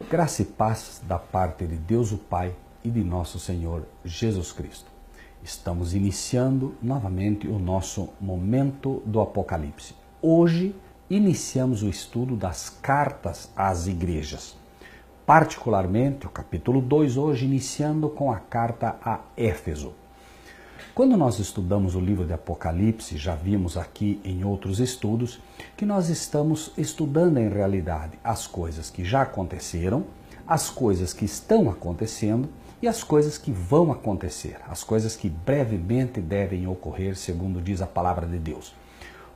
Graça e paz da parte de Deus o Pai e de nosso Senhor Jesus Cristo. Estamos iniciando novamente o nosso momento do Apocalipse. Hoje iniciamos o estudo das cartas às igrejas. Particularmente o capítulo 2, hoje iniciando com a carta a Éfeso. Quando nós estudamos o livro de Apocalipse, já vimos aqui em outros estudos, que nós estamos estudando em realidade as coisas que já aconteceram, as coisas que estão acontecendo e as coisas que vão acontecer, as coisas que brevemente devem ocorrer, segundo diz a palavra de Deus.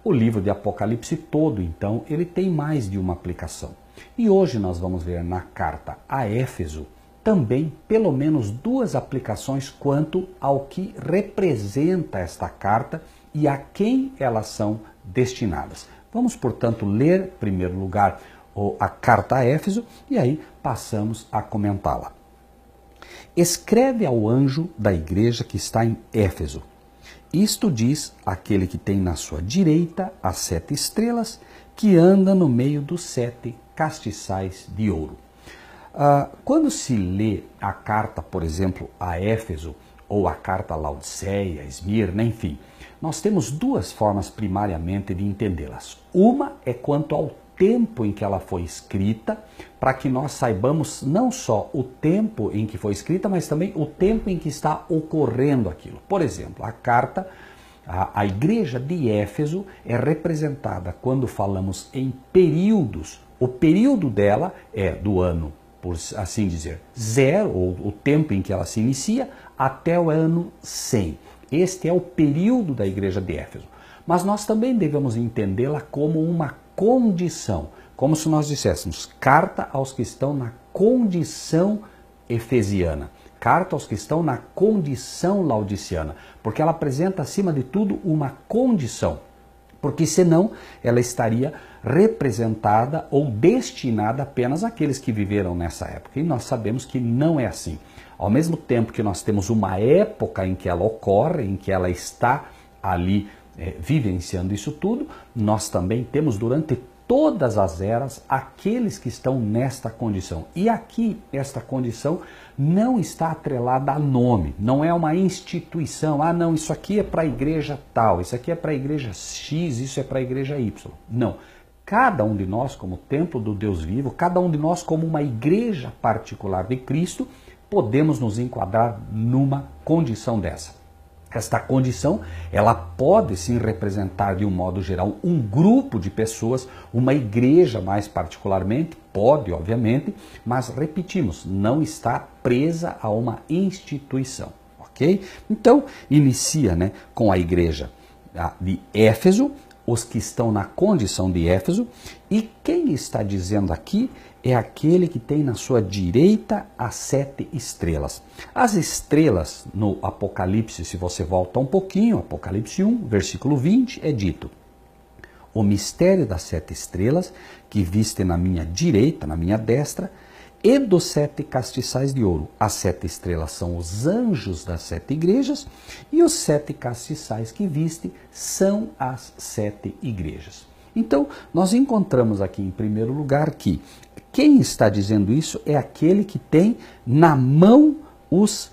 O livro de Apocalipse todo, então, ele tem mais de uma aplicação. E hoje nós vamos ver na carta a Éfeso também pelo menos duas aplicações quanto ao que representa esta carta e a quem elas são destinadas. Vamos, portanto, ler, em primeiro lugar, a carta a Éfeso e aí passamos a comentá-la. Escreve ao anjo da igreja que está em Éfeso. Isto diz aquele que tem na sua direita as 7 estrelas, que anda no meio dos 7 castiçais de ouro. Quando se lê a carta, por exemplo, a Éfeso, ou a carta a Laodiceia, Esmirna, enfim, nós temos duas formas primariamente de entendê-las. Uma é quanto ao tempo em que ela foi escrita, para que nós saibamos não só o tempo em que foi escrita, mas também o tempo em que está ocorrendo aquilo. Por exemplo, a carta à igreja de Éfeso é representada quando falamos em períodos. O período dela é do ano, por assim dizer, 0, ou o tempo em que ela se inicia, até o ano 100. Este é o período da igreja de Éfeso. Mas nós também devemos entendê-la como uma condição, como se nós disséssemos, carta aos que estão na condição efesiana, carta aos que estão na condição laodiciana, porque ela apresenta, acima de tudo, uma condição, porque senão ela estaria representada ou destinada apenas àqueles que viveram nessa época. E nós sabemos que não é assim. Ao mesmo tempo que nós temos uma época em que ela ocorre, em que ela está ali vivenciando isso tudo, nós também temos durante todas as eras aqueles que estão nesta condição. E aqui, esta condição não está atrelada a nome, não é uma instituição. Não, isso aqui é para a igreja tal, isso aqui é para a igreja X, isso é para a igreja Y. Não. Cada um de nós, como templo do Deus vivo, cada um de nós, como uma igreja particular de Cristo, podemos nos enquadrar numa condição dessa. Esta condição, ela pode sim representar de um modo geral um grupo de pessoas, uma igreja mais particularmente, pode obviamente, mas repetimos, não está presa a uma instituição, ok? Então, inicia com a igreja de Éfeso, os que estão na condição de Éfeso, e quem está dizendo aqui é aquele que tem na sua direita as 7 estrelas. As estrelas no Apocalipse, se você volta um pouquinho, Apocalipse 1, versículo 20, é dito: o mistério das 7 estrelas que viste na minha direita, na minha destra, e dos 7 castiçais de ouro. As 7 estrelas são os anjos das 7 igrejas, e os 7 castiçais que viste são as 7 igrejas. Então, nós encontramos aqui em primeiro lugar que quem está dizendo isso é aquele que tem na mão os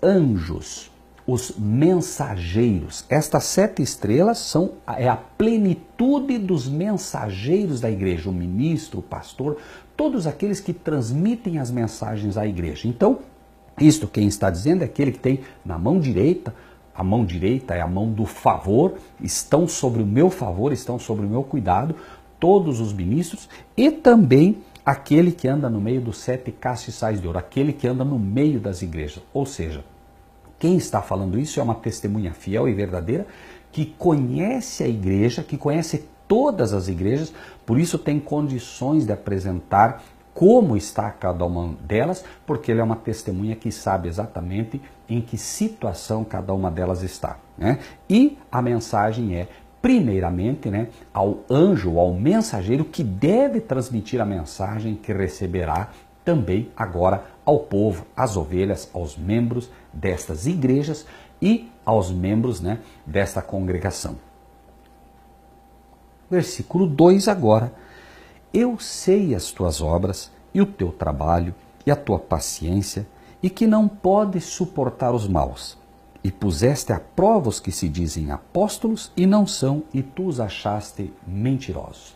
anjos, os mensageiros. Estas 7 estrelas é a plenitude dos mensageiros da igreja, o ministro, o pastor, todos aqueles que transmitem as mensagens à igreja. Então, isto quem está dizendo é aquele que tem na mão direita, a mão direita é a mão do favor, estão sobre o meu favor, estão sobre o meu cuidado, todos os ministros, e também aquele que anda no meio dos 7 castiçais de ouro, aquele que anda no meio das igrejas. Ou seja, quem está falando isso é uma testemunha fiel e verdadeira que conhece a igreja, que conhece todas as igrejas, por isso tem condições de apresentar como está cada uma delas, porque ele é uma testemunha que sabe exatamente em que situação cada uma delas está, né? E a mensagem é, primeiramente, ao anjo, ao mensageiro que deve transmitir a mensagem que receberá também agora ao povo, às ovelhas, aos membros destas igrejas e aos membros desta congregação. Versículo 2 agora. Eu sei as tuas obras e o teu trabalho, e a tua paciência, e que não podes suportar os maus. E puseste à prova os que se dizem apóstolos e não são, e tu os achaste mentirosos.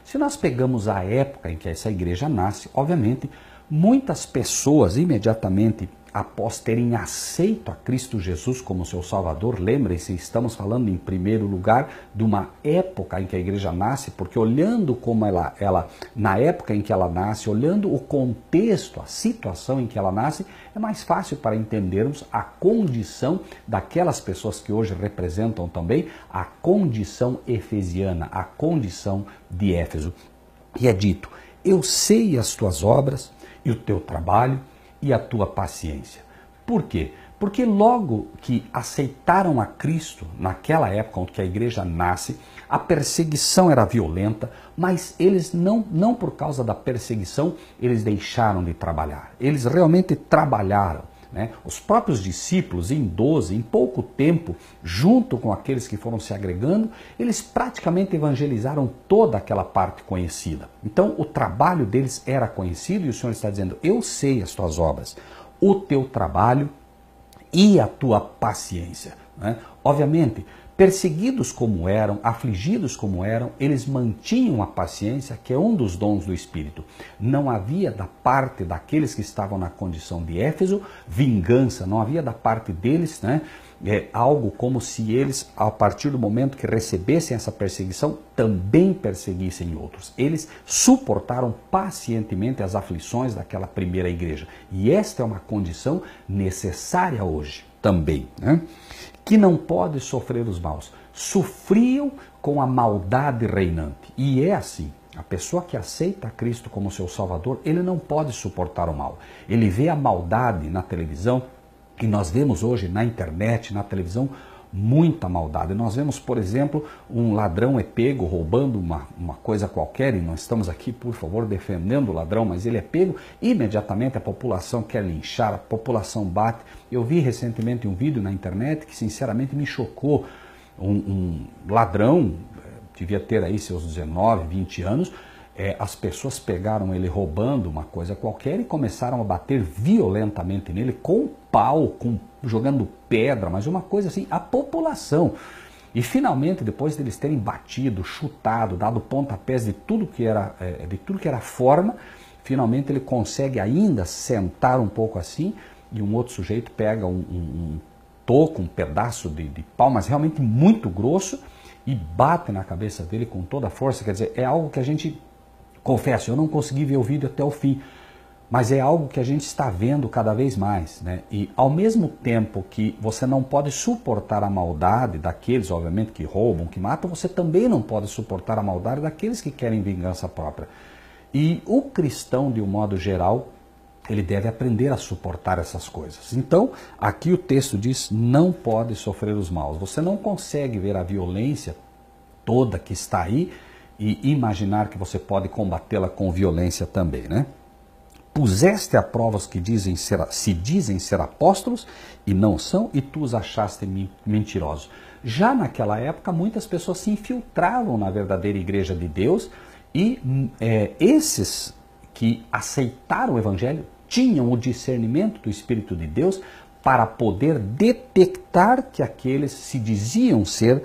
Se nós pegamos a época em que essa igreja nasce, obviamente, muitas pessoas imediatamente após terem aceito a Cristo Jesus como seu Salvador, lembrem-se, estamos falando em primeiro lugar de uma época em que a igreja nasce, porque olhando como ela na época em que ela nasce, olhando o contexto, a situação em que ela nasce, é mais fácil para entendermos a condição daquelas pessoas que hoje representam também a condição efesiana, a condição de Éfeso. E é dito, eu sei as tuas obras e o teu trabalho, e a tua paciência. Por quê? Porque logo que aceitaram a Cristo, naquela época onde a igreja nasce, a perseguição era violenta, mas eles não por causa da perseguição, eles deixaram de trabalhar. Eles realmente trabalharam. Né? Os próprios discípulos, em pouco tempo, junto com aqueles que foram se agregando, eles praticamente evangelizaram toda aquela parte conhecida. Então, o trabalho deles era conhecido e o Senhor está dizendo, eu sei as tuas obras, o teu trabalho e a tua paciência. Né? Obviamente, perseguidos como eram, afligidos como eram, eles mantinham a paciência, que é um dos dons do Espírito. Não havia da parte daqueles que estavam na condição de Éfeso vingança, não havia da parte deles algo como se eles, a partir do momento que recebessem essa perseguição, também perseguissem outros. Eles suportaram pacientemente as aflições daquela primeira igreja. E esta é uma condição necessária hoje também, né? Que não pode sofrer os maus. Sofriam com a maldade reinante. E é assim. A pessoa que aceita Cristo como seu Salvador, ele não pode suportar o mal. Ele vê a maldade na televisão, e nós vemos hoje na internet, na televisão, muita maldade. Nós vemos, por exemplo, um ladrão é pego roubando uma coisa qualquer, e não estamos aqui, por favor, defendendo o ladrão, mas ele é pego, imediatamente a população quer linchar, a população bate. Eu vi recentemente um vídeo na internet que sinceramente me chocou. Um ladrão, devia ter aí seus 19, 20 anos, as pessoas pegaram ele roubando uma coisa qualquer e começaram a bater violentamente nele com pau, jogando pedra, mas uma coisa assim, a população. E finalmente, depois deles terem batido, chutado, dado pontapés de tudo que era forma, finalmente ele consegue ainda sentar um pouco assim, e um outro sujeito pega um toco, um pedaço de pau, mas realmente muito grosso, e bate na cabeça dele com toda a força. Quer dizer, é algo que a gente, confesso, eu não consegui ver o vídeo até o fim, mas é algo que a gente está vendo cada vez mais, né? E ao mesmo tempo que você não pode suportar a maldade daqueles, obviamente, que roubam, que matam, você também não pode suportar a maldade daqueles que querem vingança própria. E o cristão, de um modo geral, ele deve aprender a suportar essas coisas. Então, aqui o texto diz, não pode sofrer os maus. Você não consegue ver a violência toda que está aí e imaginar que você pode combatê-la com violência também, né? Puseste à prova os que se dizem ser apóstolos e não são, e tu os achaste mentirosos. Já naquela época, muitas pessoas se infiltravam na verdadeira igreja de Deus e esses que aceitaram o evangelho tinham o discernimento do Espírito de Deus para poder detectar que aqueles se diziam ser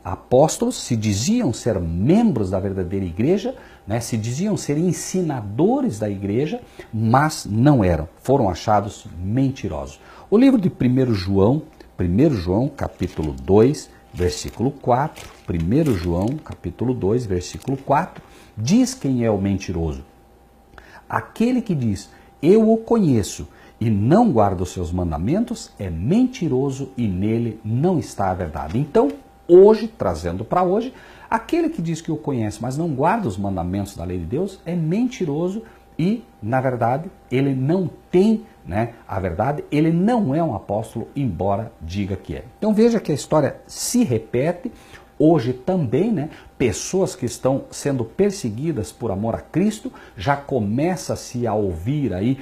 apóstolos, se diziam ser membros da verdadeira igreja, se diziam ser ensinadores da igreja, mas não eram, foram achados mentirosos. O livro de 1 João capítulo 2, versículo 4, 1 João capítulo 2, versículo 4, diz quem é o mentiroso. Aquele que diz, eu o conheço, e não guarda os seus mandamentos, é mentiroso e nele não está a verdade. Então, hoje, trazendo para hoje, aquele que diz que o conhece, mas não guarda os mandamentos da lei de Deus, é mentiroso e, na verdade, ele não tem a verdade, ele não é um apóstolo, embora diga que é. Então veja que a história se repete. Hoje também, pessoas que estão sendo perseguidas por amor a Cristo, já começa-se a ouvir aí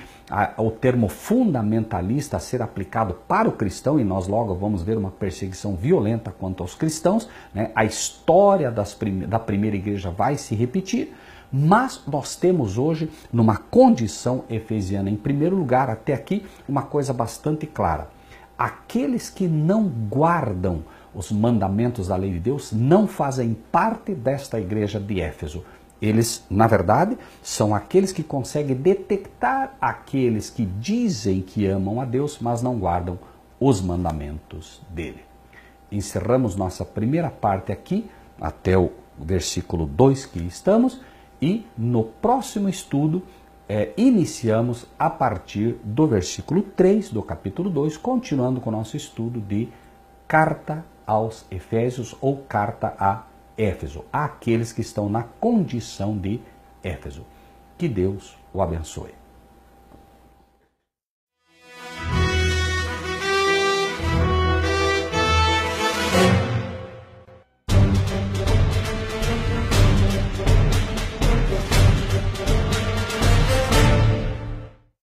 o termo fundamentalista a ser aplicado para o cristão, e nós logo vamos ver uma perseguição violenta quanto aos cristãos. A história da primeira igreja vai se repetir, Mas nós temos hoje, numa condição efesiana, em primeiro lugar, até aqui, uma coisa bastante clara. Aqueles que não guardam os mandamentos da lei de Deus não fazem parte desta igreja de Éfeso. Eles, na verdade, são aqueles que conseguem detectar aqueles que dizem que amam a Deus, mas não guardam os mandamentos dele. Encerramos nossa primeira parte aqui, até o versículo 2 que estamos, e no próximo estudo iniciamos a partir do versículo 3 do capítulo 2, continuando com o nosso estudo de Carta aos Efésios ou Carta a Éfeso, àqueles que estão na condição de Éfeso. Que Deus o abençoe.